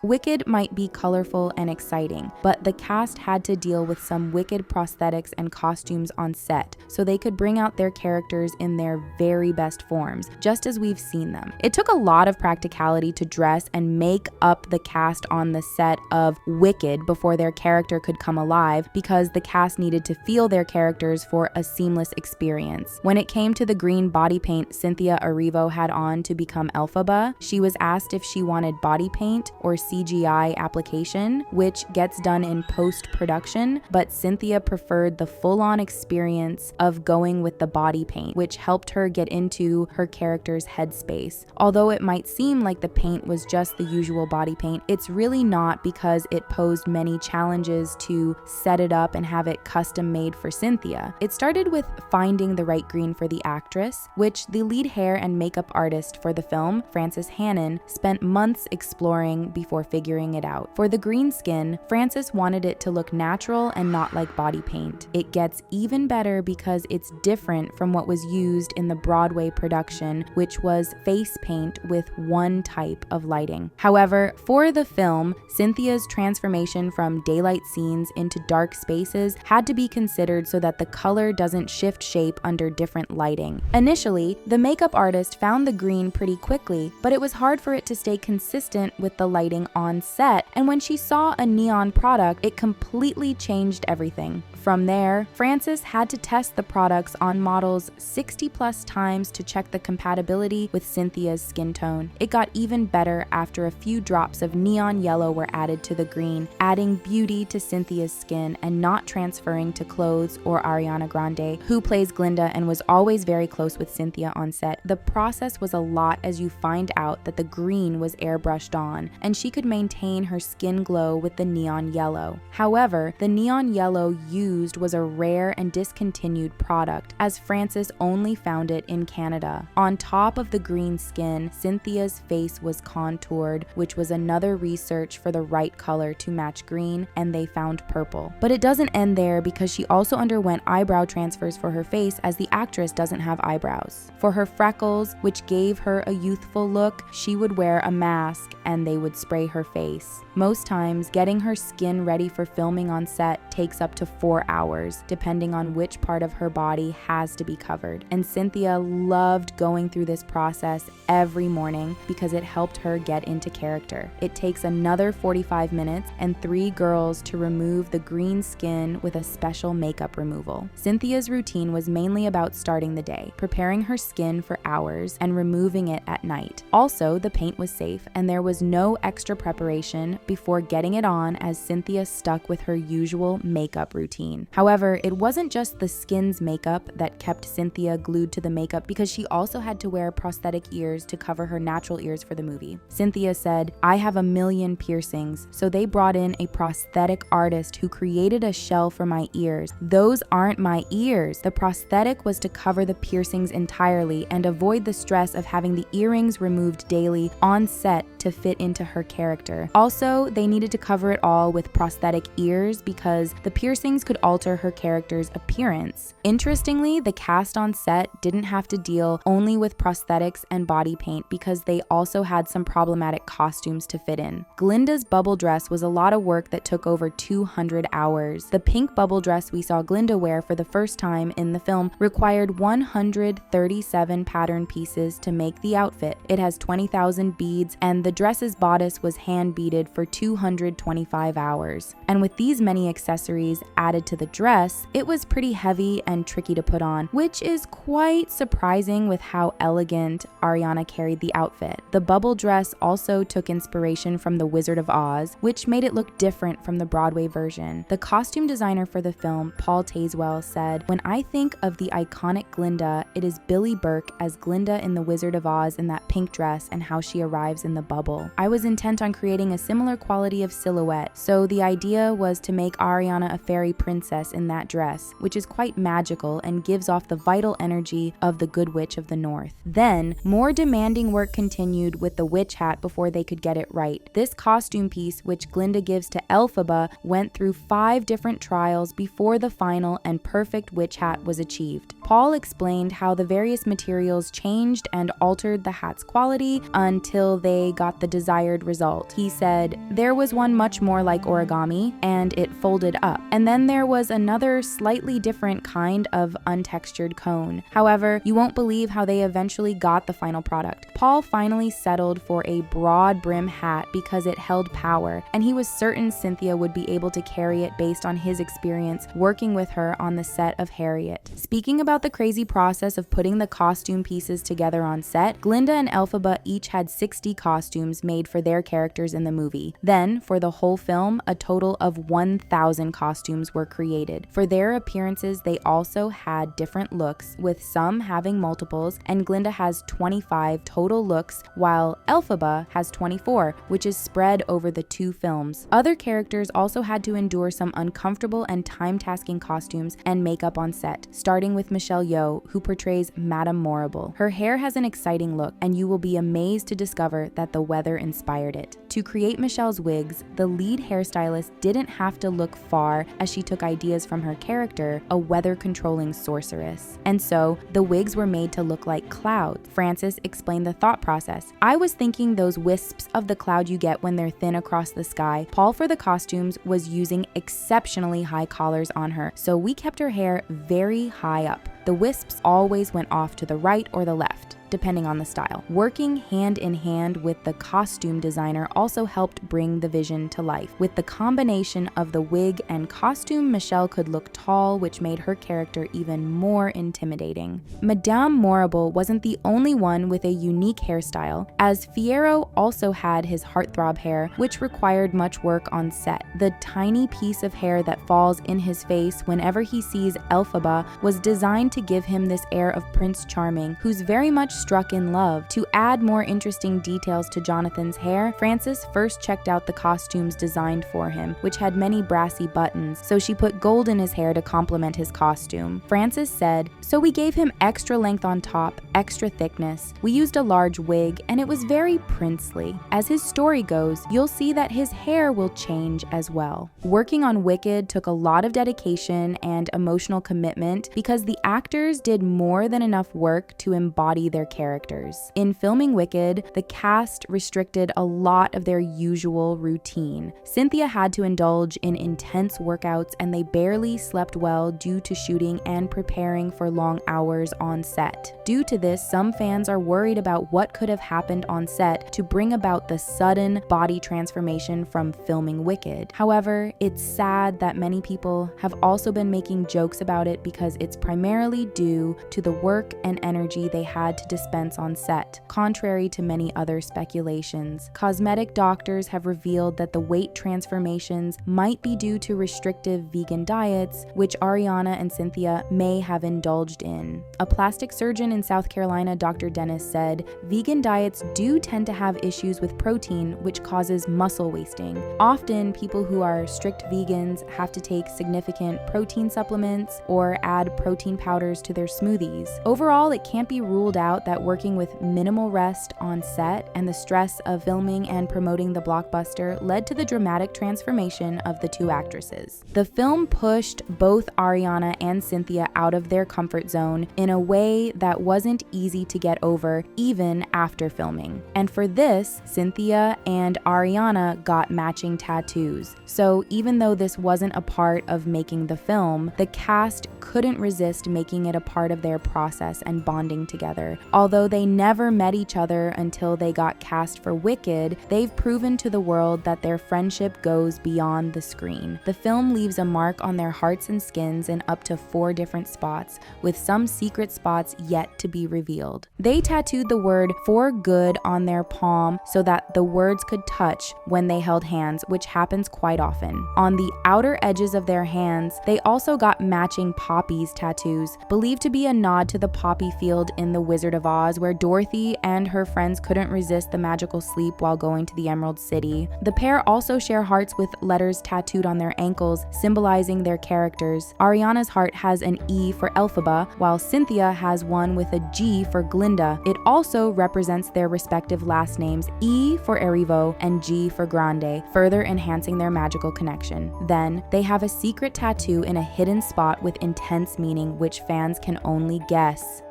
Wicked might be colorful and exciting, but the cast had to deal with some wicked prosthetics and costumes on set so they could bring out their characters in their very best forms, just as we've seen them. It took a lot of practicality to dress and make up the cast on the set of Wicked before their character could come alive, because the cast needed to feel their characters for a seamless experience. When it came to the green body paint Cynthia Erivo had on to become Elphaba, she was asked if she wanted body paint or CGI application, which gets done in post-production, but Cynthia preferred the full-on experience of going with the body paint, which helped her get into her character's headspace. Although it might seem like the paint was just the usual body paint, it's really not, because it posed many challenges to set it up and have it custom made for Cynthia. It started with finding the right green for the actress, which the lead hair and makeup artist for the film, Frances Hannon, spent months exploring before figuring it out. For the green skin, Frances wanted it to look natural and not like body paint. It gets even better because it's different from what was used in the Broadway production, which was face paint with one type of lighting. However, for the film, Cynthia's transformation from daylight scenes into dark spaces had to be considered so that the color doesn't shift shape under different lighting. Initially, the makeup artist found the green pretty quickly, but it was hard for it to stay consistent with the lighting on set, and when she saw a neon product, it completely changed everything. From there, Frances had to test the products on models 60+ times to check the compatibility with Cynthia's skin tone. It got even better after a few drops of neon yellow were added to the green, adding beauty to Cynthia's skin and not transferring to clothes or Ariana Grande, who plays Glinda and was always very close with Cynthia on set. The process was a lot as you find out that the green was airbrushed on, and she could maintain her skin glow with the neon yellow. However, the neon yellow used was a rare and discontinued product, as Frances only found it in Canada. On top of the green skin, Cynthia's face was contoured, which was another research for the right color to match green, and they found purple. But it doesn't end there, because she also underwent eyebrow transfers for her face, as the actress doesn't have eyebrows. For her freckles, which gave her a youthful look, she would wear a mask and they would spray her face. Most times, getting her skin ready for filming on set takes up to 4 hours, depending on which part of her body has to be covered. And Cynthia loved going through this process every morning because it helped her get into character. It takes another 45 minutes and 3 girls to remove the green skin with a special makeup removal. Cynthia's routine was mainly about starting the day, preparing her skin for hours, and removing it at night. Also, the paint was safe, and there was no extra preparation before getting it on, as Cynthia stuck with her usual makeup routine. However, it wasn't just the skin's makeup that kept Cynthia glued to the makeup, because she also had to wear prosthetic ears to cover her natural ears for the movie. Cynthia said, "I have a million piercings, so they brought in a prosthetic artist who created a shell for my ears. Those aren't my ears." The prosthetic was to cover the piercings entirely and avoid the stress of having the earrings removed daily on set to fit into her character. Also, they needed to cover it all with prosthetic ears because the piercings could alter her character's appearance. Interestingly, the cast on set didn't have to deal only with prosthetics and body paint, because they also had some problematic costumes to fit in. Glinda's bubble dress was a lot of work that took over 200 hours. The pink bubble dress we saw Glinda wear for the first time in the film required 137 pattern pieces to make the outfit. It has 20,000 beads, and the dress's bodice was hand beaded for 225 hours. And with these many accessories added to the dress, it was pretty heavy and tricky to put on, which is quite surprising with how elegant Ariana carried the outfit. The bubble dress also took inspiration from The Wizard of Oz, which made it look different from the Broadway version. The costume designer for the film, Paul Tazewell, said, "When I think of the iconic Glinda, it is Billy Burke as Glinda in The Wizard of Oz in that pink dress and how she arrives in the bubble. I was intent on creating a similar quality of silhouette, so the idea was to make Ariana a fairy princess princess in that dress, which is quite magical and gives off the vital energy of the Good Witch of the North. Then, more demanding work continued with the witch hat before they could get it right. This costume piece, which Glinda gives to Elphaba, went through 5 different trials before the final and perfect witch hat was achieved. Paul explained how the various materials changed and altered the hat's quality until they got the desired result. He said, "There was one much more like origami, and it folded up. And then there was another slightly different kind of untextured cone. However, you won't believe how they eventually got the final product. Paul finally settled for a broad brim hat because it held power, and he was certain Cynthia would be able to carry it based on his experience working with her on the set of Harriet." Speaking about the crazy process of putting the costume pieces together on set, Glinda and Elphaba each had 60 costumes made for their characters in the movie. Then, for the whole film, a total of 1,000 costumes were created. For their appearances, they also had different looks, with some having multiples, and Glinda has 25 total looks, while Elphaba has 24, which is spread over the 2 films. Other characters also had to endure some uncomfortable and time-tasking costumes and makeup on set, starting with Michelle Yeoh, who portrays Madame Morrible. Her hair has an exciting look, and you will be amazed to discover that the weather inspired it. To create Michelle's wigs, the lead hairstylist didn't have to look far, as she took ideas from her character, a weather-controlling sorceress. And so, the wigs were made to look like clouds. Frances explained the thought process. "I was thinking those wisps of the cloud you get when they're thin across the sky." Paul, for the costumes, was using exceptionally high collars on her, so we kept her hair very high up. The wisps always went off to the right or the left, depending on the style. Working hand in hand with the costume designer also helped bring the vision to life. With the combination of the wig and costume, Michelle could look tall, which made her character even more intimidating. Madame Morrible wasn't the only one with a unique hairstyle, as Fiyero also had his heartthrob hair, which required much work on set. The tiny piece of hair that falls in his face whenever he sees Elphaba was designed to give him this air of Prince Charming, who's very much struck in love. To add more interesting details to Jonathan's hair, Frances first checked out the costumes designed for him, which had many brassy buttons, so she put gold in his hair to complement his costume. Frances said, "So we gave him extra length on top, extra thickness. We used a large wig, and it was very princely. As his story goes, you'll see that his hair will change as well." Working on Wicked took a lot of dedication and emotional commitment because the actors did more than enough work to embody their characters. In filming Wicked, the cast restricted a lot of their usual routine. Cynthia had to indulge in intense workouts, and they barely slept well due to shooting and preparing for long hours on set. Due to this, some fans are worried about what could have happened on set to bring about the sudden body transformation from filming Wicked. However, it's sad that many people have also been making jokes about it because it's primarily due to the work and energy they had to dispense on set, contrary to many other speculations. Cosmetic doctors have revealed that the weight transformations might be due to restrictive vegan diets, which Ariana and Cynthia may have indulged in. A plastic surgeon in South Carolina, Dr. Dennis, said, "Vegan diets do tend to have issues with protein, which causes muscle wasting. Often, people who are strict vegans have to take significant protein supplements or add protein powders to their smoothies. Overall, it can't be ruled out that working with minimal rest on set and the stress of filming and promoting the blockbuster led to the dramatic transformation of the 2 actresses." The film pushed both Ariana and Cynthia out of their comfort zone in a way that wasn't easy to get over even after filming. And for this, Cynthia and Ariana got matching tattoos. So even though this wasn't a part of making the film, the cast couldn't resist making it a part of their process and bonding together. Although they never met each other until they got cast for Wicked, they've proven to the world that their friendship goes beyond the screen. The film leaves a mark on their hearts and skins in up to 4 different spots, with some secret spots yet to be revealed. They tattooed the word "for good" on their palm so that the words could touch when they held hands, which happens quite often. On the outer edges of their hands, they also got matching poppies tattoos tattoos, believed to be a nod to the poppy field in The Wizard of Oz, where Dorothy and her friends couldn't resist the magical sleep while going to the Emerald City. The pair also share hearts with letters tattooed on their ankles, symbolizing their characters. Ariana's heart has an E for Elphaba, while Cynthia has one with a G for Glinda. It also represents their respective last names, E for Erivo and G for Grande, further enhancing their magical connection. Then, they have a secret tattoo in a hidden spot with intense meaning which fans can only guess.